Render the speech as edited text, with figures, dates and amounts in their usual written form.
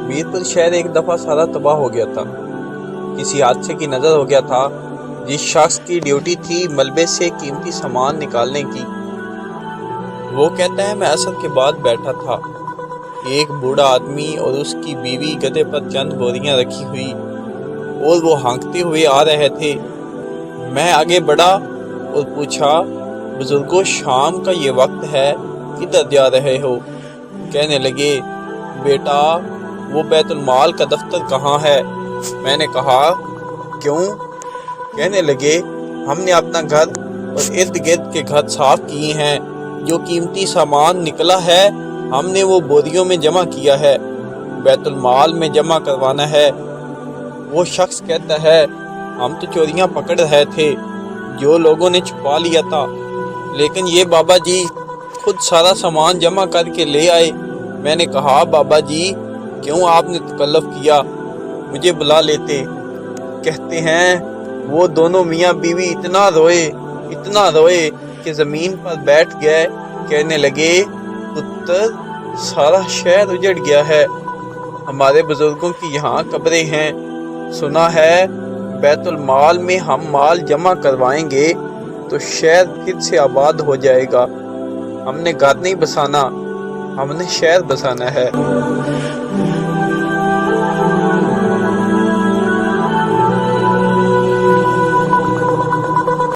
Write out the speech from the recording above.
मीरपुर शहर एक दफ़ा सारा तबाह हो गया था। किसी हादसे की नज़र हो गया था। जिस शख्स की ड्यूटी थी मलबे से कीमती सामान निकालने की, वो कहता है मैं असर के बाद बैठा था। एक बूढ़ा आदमी और उसकी बीवी गधे पर चंद बोरियां रखी हुई और वो हाँकते हुए आ रहे थे। मैं आगे बढ़ा और पूछा, बुजुर्गों, शाम का ये वक्त है, किधर जा रहे हो? कहने लगे, बेटा, वो बैतुल माल का दफ्तर कहाँ है? मैंने कहा, क्यों? कहने लगे, हमने अपना घर और इर्द गिर्द के घर साफ किए हैं। जो कीमती सामान निकला है हमने वो बोरियों में जमा किया है, बैतुल माल में जमा करवाना है। वो शख्स कहता है, हम तो चोरियां पकड़ रहे थे, जो लोगों ने छुपा लिया था, लेकिन ये बाबा जी खुद सारा सामान जमा करके ले आए। मैंने कहा, बाबा जी, क्यों आपने तकल्लुफ़ किया, मुझे बुला लेते। कहते हैं, वो दोनों मियाँ बीवी इतना रोए कि ज़मीन पर बैठ गए। कहने लगे, पुत्र, सारा शहर उजड़ गया है, हमारे बुजुर्गों की यहाँ कब्रें हैं। सुना है बैतुल माल में हम माल जमा करवाएंगे तो शहर फिर से आबाद हो जाएगा। हमने घर नहीं बसाना, हमने शहर बसाना है।